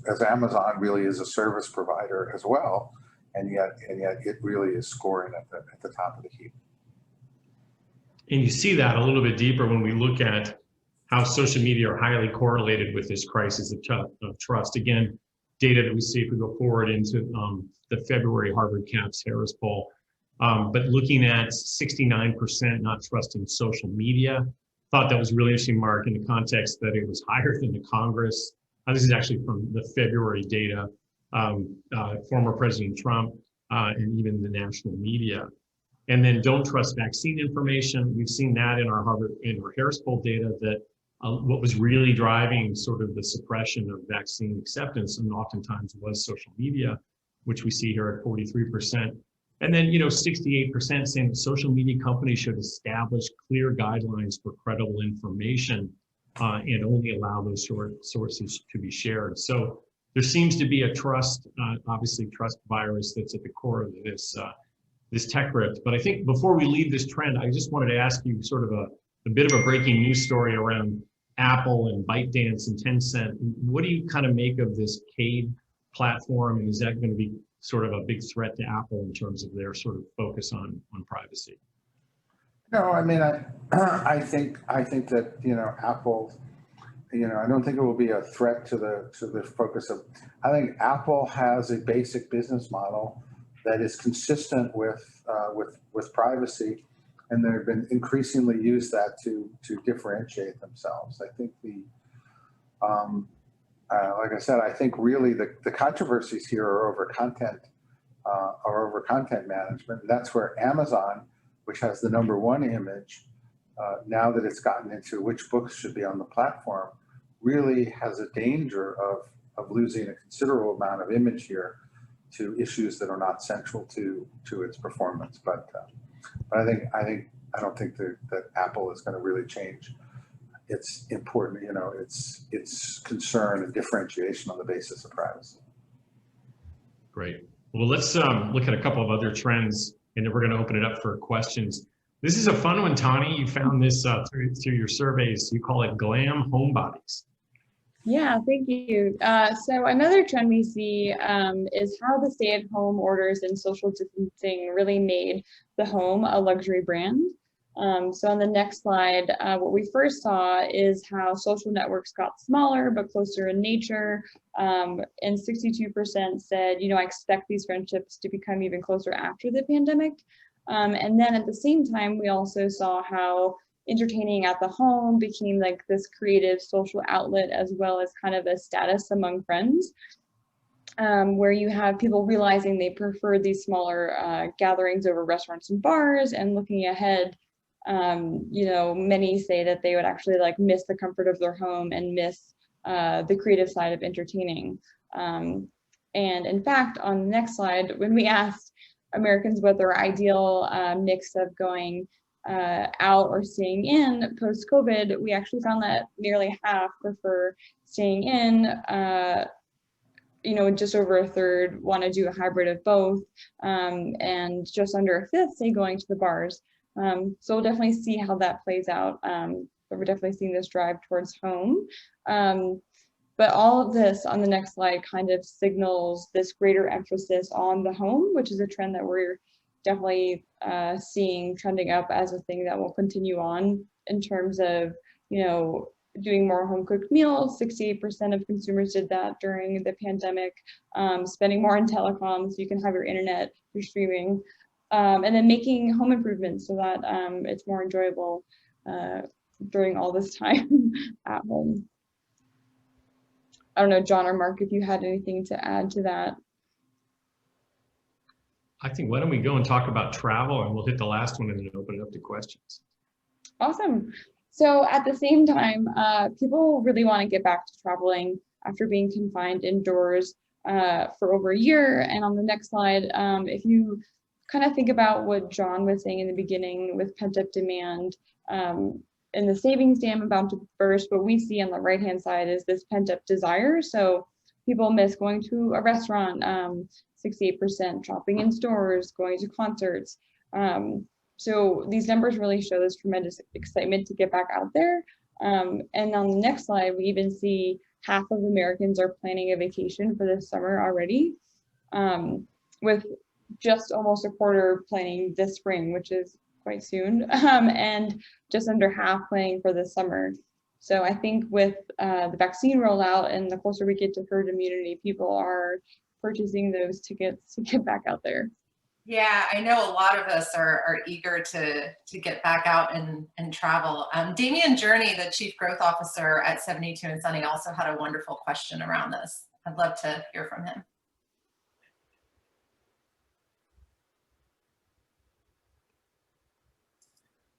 as Amazon really is a service provider as well, and yet it really is scoring at the top of the heap. And you see that a little bit deeper when we look at how social media are highly correlated with this crisis of trust. Again, data that we see if we go forward into the February Harvard Caps Harris poll. But looking at 69% not trusting social media, thought that was really interesting, Mark, in the context that it was higher than the Congress. This is actually from the February data, former President Trump, and even the national media. And then don't trust vaccine information. We've seen that in our Harris poll data that what was really driving sort of the suppression of vaccine acceptance, and oftentimes was social media, which we see here at 43%. And then, 68% saying that social media companies should establish clear guidelines for credible information and only allow those sources to be shared. So there seems to be a trust, obviously trust virus that's at the core of this tech rift. But I think before we leave this trend, I just wanted to ask you sort of a bit of a breaking news story around Apple and ByteDance and Tencent. What do you kind of make of this paid platform? And is that going to be sort of a big threat to Apple in terms of their sort of focus on privacy? No, I mean, I think that, Apple, I don't think it will be a threat to the focus of, I think Apple has a basic business model that is consistent with privacy, and they've been increasingly used that to differentiate themselves. I think like I said, I think really the controversies here are over content management. That's where Amazon, which has the #1 image, now that it's gotten into which books should be on the platform, really has a danger of losing a considerable amount of image here to issues that are not central to its performance. But I don't think that Apple is going to really change its important, its concern and differentiation on the basis of privacy. Great. Well, let's look at a couple of other trends, and then we're going to open it up for questions. This is a fun one, Tawny. You found this through your surveys. You call it GLAM HOMEBODIES. Yeah, thank you. So another trend we see is how the stay-at-home orders and social distancing really made the home a luxury brand. So on the next slide, what we first saw is how social networks got smaller but closer in nature. And 62% said, I expect these friendships to become even closer after the pandemic. And then at the same time, we also saw how entertaining at the home became like this creative social outlet, as well as kind of a status among friends, where you have people realizing they prefer these smaller gatherings over restaurants and bars. And looking ahead, many say that they would actually miss the comfort of their home and miss the creative side of entertaining. And in fact, on the next slide, when we asked Americans what their ideal mix of going out or staying in post-COVID, we actually found that nearly half prefer staying in. Just over a third want to do a hybrid of both, and just under a fifth say going to the bars. So we'll definitely see how that plays out, but we're definitely seeing this drive towards home. But all of this on the next slide kind of signals this greater emphasis on the home, which is a trend that we're definitely seeing trending up as a thing that will continue on in terms of, doing more home cooked meals. 68% of consumers did that during the pandemic, spending more on telecoms, so you can have your internet, your streaming, and then making home improvements so that it's more enjoyable during all this time at home. I don't know, John or Mark, if you had anything to add to that. I think, why don't we go and talk about travel, and we'll hit the last one and then open it up to questions. Awesome. So at the same time, people really want to get back to traveling after being confined indoors for over a year. And on the next slide, if you kind of think about what John was saying in the beginning with pent-up demand, and the savings dam about to burst, what we see on the right-hand side is this pent-up desire. So people miss going to a restaurant, 68% shopping in stores, going to concerts. So these numbers really show this tremendous excitement to get back out there. And on the next slide, we even see half of Americans are planning a vacation for this summer already, with just almost a quarter planning this spring, which is quite soon, and just under half planning for this summer. So I think with the vaccine rollout and the closer we get to herd immunity, people are purchasing those tickets to get back out there. Yeah, I know a lot of us are eager to get back out and travel. Damian Journey, the Chief Growth Officer at 72andSunny, also had a wonderful question around this. I'd love to hear from him.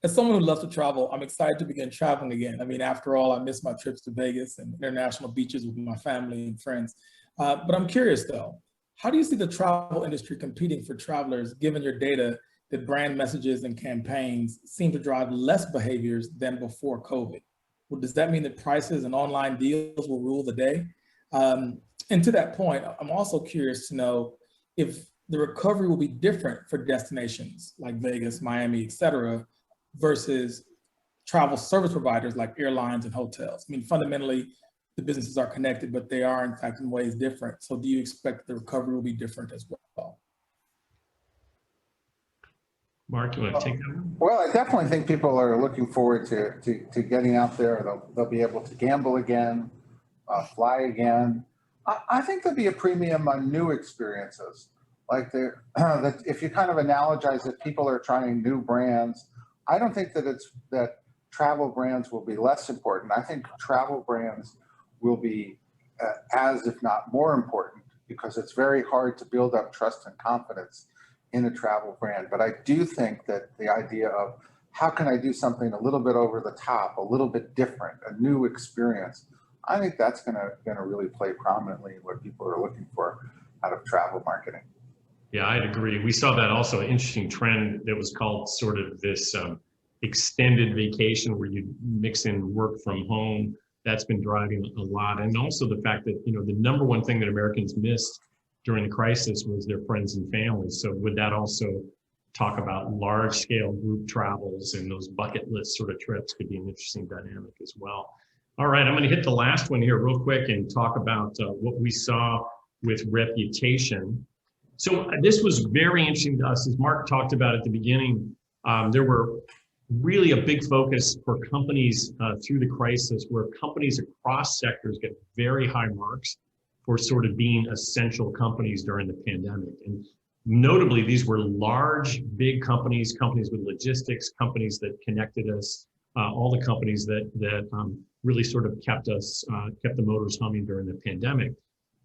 as someone who loves to travel, I'm excited to begin traveling again. I mean, after all, I miss my trips to Vegas and international beaches with my family and friends. But I'm curious though, how do you see the travel industry competing for travelers, given your data that brand messages and campaigns seem to drive less behaviors than before COVID? Well, does that mean that prices and online deals will rule the day? And to that point, I'm also curious to know if the recovery will be different for destinations like Vegas, Miami, et cetera, versus travel service providers like airlines and hotels. I mean, fundamentally, the businesses are connected, but they are in fact in ways different. So do you expect the recovery will be different as well? Mark, you want to take that one? Well, I definitely think people are looking forward to getting out there. They'll be able to gamble again, fly again. I think there'll be a premium on new experiences. Like that if you kind of analogize it, people are trying new brands. I don't think that travel brands will be less important. I think travel brands will be as, if not more important, because it's very hard to build up trust and confidence in a travel brand. But I do think that the idea of how can I do something a little bit over the top, a little bit different, a new experience, I think that's gonna really play prominently in what people are looking for out of travel marketing. Yeah, I'd agree. We saw that also, an interesting trend that was called sort of this extended vacation where you mix in work from home. That's been driving a lot. And also the fact that, you know, the number one thing that Americans missed during the crisis was their friends and families. So would that also talk about large scale group travels, and those bucket list sort of trips could be an interesting dynamic as well. All right, I'm going to hit the last one here real quick and talk about what we saw with reputation. So this was very interesting to us. As Mark talked about at the beginning, there were really a big focus for companies through the crisis, where companies across sectors get very high marks for sort of being essential companies during the pandemic. And notably, these were large, big companies, companies with logistics, companies that connected us, all the companies that really sort of kept the motors humming during the pandemic.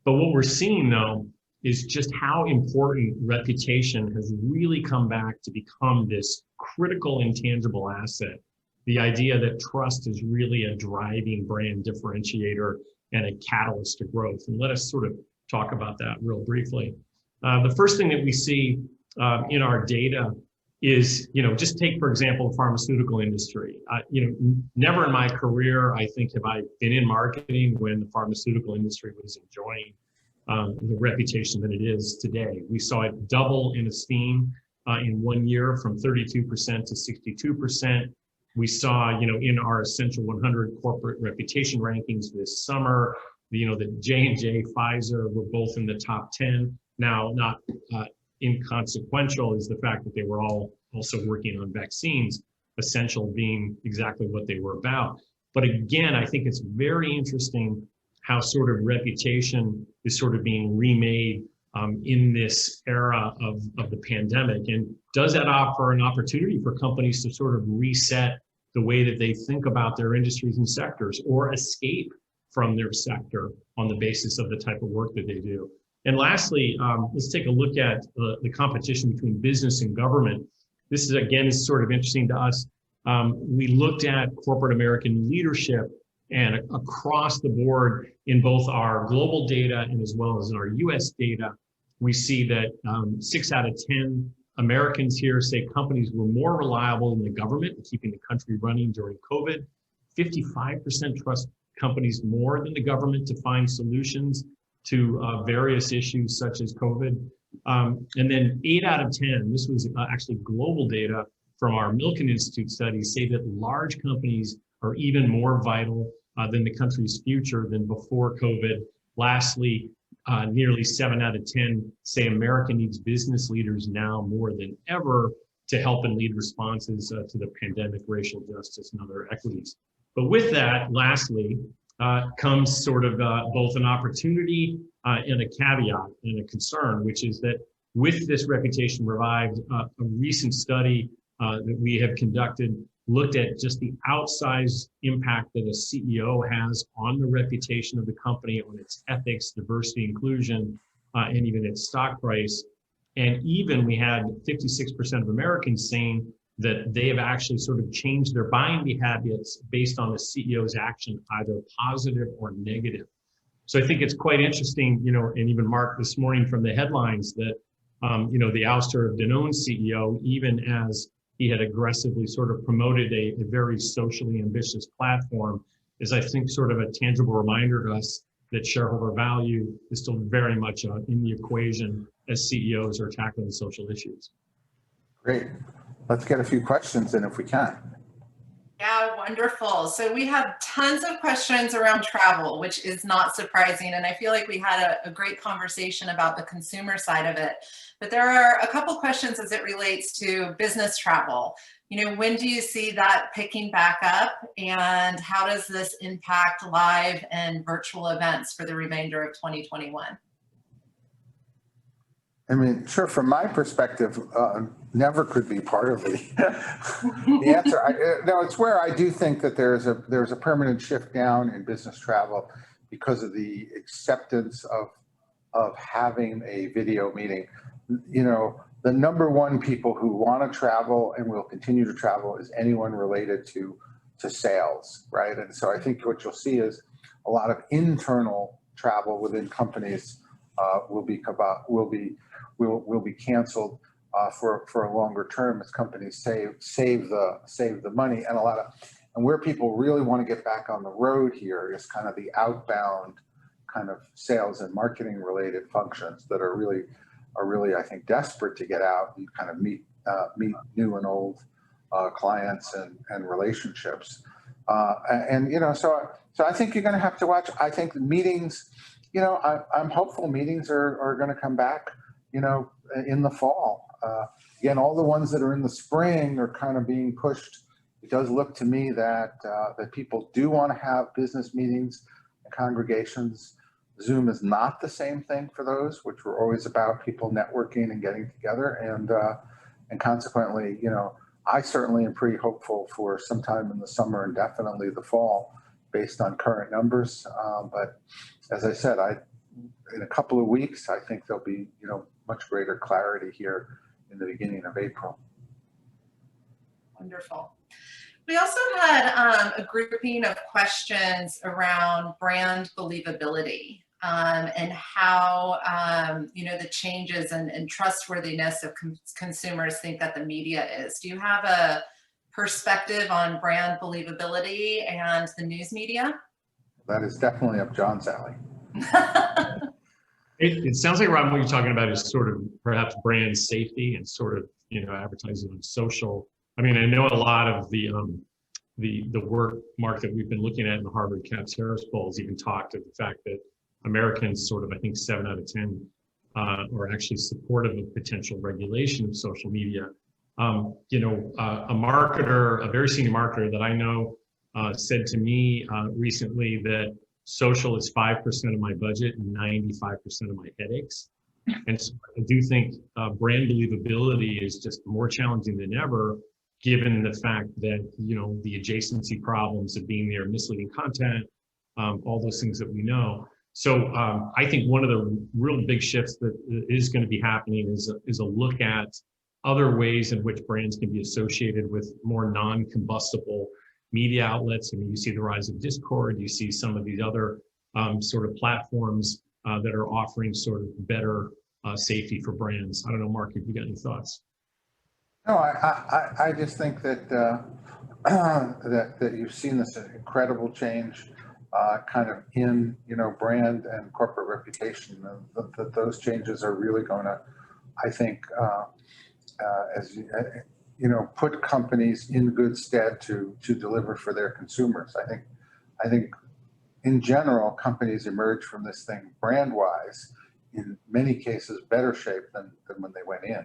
But what we're seeing though is just how important reputation has really come back to become this critical intangible asset. The idea that trust is really a driving brand differentiator and a catalyst to growth. And let us sort of talk about that real briefly. The first thing that we see in our data is, you know, just take, for example, the pharmaceutical industry. You know, never in my career, I think, have I been in marketing when the pharmaceutical industry was enjoying the reputation that it is today. We saw it double in esteem in 1 year, from 32% to 62%. We saw, you know, in our Essential 100 corporate reputation rankings this summer, you know, that J&J, Pfizer were both in the top 10. Now, not inconsequential is the fact that they were all also working on vaccines, Essential being exactly what they were about. But again, I think it's very interesting how sort of reputation is sort of being remade in this era of the pandemic. And does that offer an opportunity for companies to sort of reset the way that they think about their industries and sectors, or escape from their sector on the basis of the type of work that they do? And lastly, let's take a look at the competition between business and government. This is, again, is sort of interesting to us. We looked at corporate American leadership, and across the board in both our global data and as well as in our US data, we see that 6 out of 10 Americans here say companies were more reliable than the government in keeping the country running during COVID. 55% trust companies more than the government to find solutions to various issues such as COVID. And then 8 out of 10, this was actually global data from our Milken Institute studies, say that large companies are even more vital than the country's future than before COVID. Lastly, nearly 7 out of 10 say America needs business leaders now more than ever to help and lead responses to the pandemic, racial justice, and other equities. But with that, lastly, comes sort of both an opportunity and a caveat and a concern, which is that with this reputation revived, a recent study that we have conducted looked at just the outsized impact that a CEO has on the reputation of the company, on its ethics, diversity, inclusion, and even its stock price. And even we had 56% of Americans saying that they have actually sort of changed their buying habits based on the CEO's action, either positive or negative. So I think it's quite interesting, you know, and even Mark this morning from the headlines that, you know, the ouster of Danone's CEO, even as he had aggressively sort of promoted a very socially ambitious platform, is I think sort of a tangible reminder to us that shareholder value is still very much in the equation as CEOs are tackling social issues. Great. Let's get a few questions in if we can. Yeah, wonderful. So we have tons of questions around travel, which is not surprising. And I feel like we had a great conversation about the consumer side of it. But there are a couple questions as it relates to business travel. You know, when do you see that picking back up? And how does this impact live and virtual events for the remainder of 2021? I mean, sure, from my perspective, never could be part of the answer. No, it's where I do think that there's a permanent shift down in business travel because of the acceptance of having a video meeting. You know, the number one people who want to travel and will continue to travel is anyone related to sales, right? And so I think what you'll see is a lot of internal travel within companies will be canceled for a longer term as companies save the money, and where people really want to get back on the road here is kind of the outbound kind of sales and marketing related functions that are really I think desperate to get out and kind of meet new and old clients and relationships, and you know, so I think you're going to have to watch. I think the meetings, you know, I'm hopeful meetings are going to come back, you know, in the fall. Again, all the ones that are in the spring are kind of being pushed. It does look to me that people do want to have business meetings and congregations. Zoom is not the same thing for those, which were always about people networking and getting together. And consequently, you know, I certainly am pretty hopeful for sometime in the summer and definitely the fall based on current numbers. But as I said, in a couple of weeks, I think there'll be, you know, much greater clarity here in the beginning of April. Wonderful. We also had a grouping of questions around brand believability and how, you know, the changes and trustworthiness of consumers think that the media is. Do you have a perspective on brand believability and the news media? That is definitely up John's alley. It sounds like, Robyn, what you're talking about is sort of perhaps brand safety and sort of, you know, advertising on social. I mean, I know a lot of the work, Mark, that we've been looking at in the Harvard Caps Harris polls even talked of the fact that Americans sort of, I think 7 out of 10 are actually supportive of potential regulation of social media. You know, a marketer, a very senior marketer that I know said to me recently that social is 5% of my budget and 95% of my headaches. And so I do think brand believability is just more challenging than ever, given the fact that, you know, the adjacency problems of being there, misleading content, all those things that we know. So I think one of the real big shifts that is going to be happening is a look at other ways in which brands can be associated with more non-combustible media outlets. I mean, you see the rise of Discord, you see some of these other sort of platforms that are offering sort of better safety for brands. I don't know, Mark, if you got any thoughts. No, I just think that that you've seen this incredible change kind of in, you know, brand and corporate reputation. That those changes are really going to, I think, as you know, put companies in good stead to deliver for their consumers. I think in general, companies emerge from this thing brand-wise, in many cases, better shape than when they went in.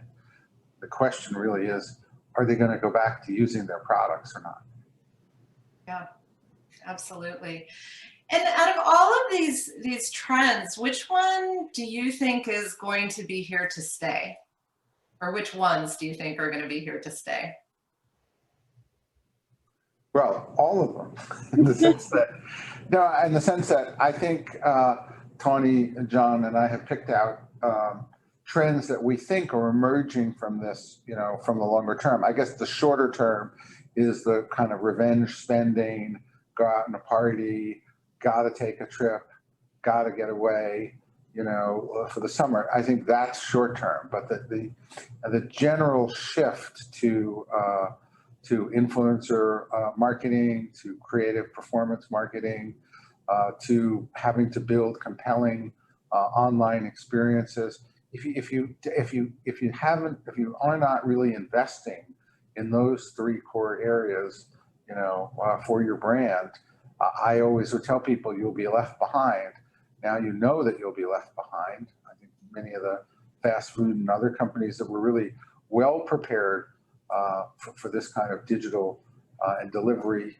The question really is, are they going to go back to using their products or not? Yeah, absolutely. And out of all of these trends, which one do you think is going to be here to stay? Or which ones do you think are going to be here to stay? Well, all of them, in the sense that I think Tawny and John and I have picked out trends that we think are emerging from this, from the longer term. I guess the shorter term is the kind of revenge spending, go out and a party, gotta take a trip, gotta get away, for the summer. I think that's short term, but the general shift to influencer marketing, to creative performance marketing, to having to build compelling online experiences. If you are not really investing in those three core areas, for your brand, I always would tell people you'll be left behind. Now you know that you'll be left behind. I think many of the fast food and other companies that were really well prepared for this kind of digital and delivery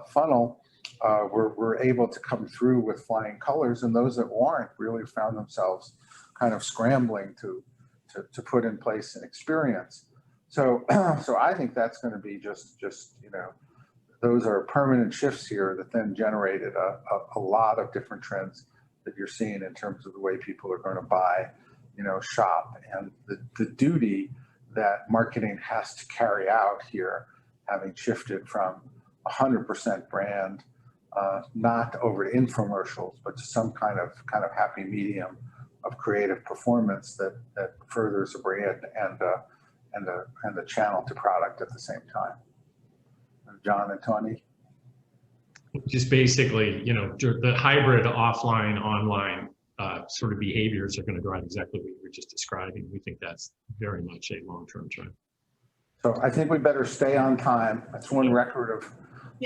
funnel were able to come through with flying colors, and those that weren't really found themselves kind of scrambling to put in place an experience. So I think that's going to be just those are permanent shifts here that then generated a lot of different trends that you're seeing in terms of the way people are going to buy, shop, and the duty that marketing has to carry out here, having shifted from 100% brand, not over to infomercials, but to some kind of happy medium of creative performance that furthers a brand and a channel to product at the same time. John and Tawny? Just basically, the hybrid offline, online sort of behaviors are going to drive exactly what you were just describing. We think that's very much a long-term trend. So I think we better stay on time. That's one record of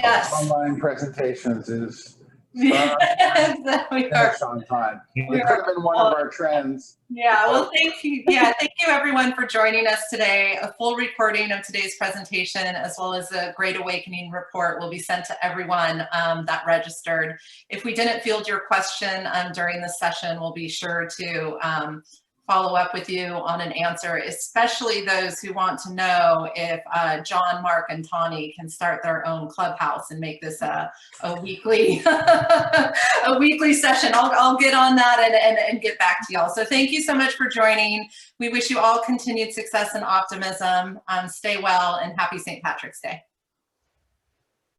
online presentations is Yes, we are. on time. It could have been one of our trends. Yeah, well, thank you. Yeah, thank you everyone for joining us today. A full recording of today's presentation, as well as a Great Awakening report, will be sent to everyone that registered. If we didn't field your question during the session, we'll be sure to follow up with you on an answer, especially those who want to know if John, Mark, and Tawny can start their own clubhouse and make this a weekly a weekly session. I'll get on that and get back to y'all. So thank you so much for joining. We wish you all continued success and optimism. Stay well, and happy St. Patrick's Day.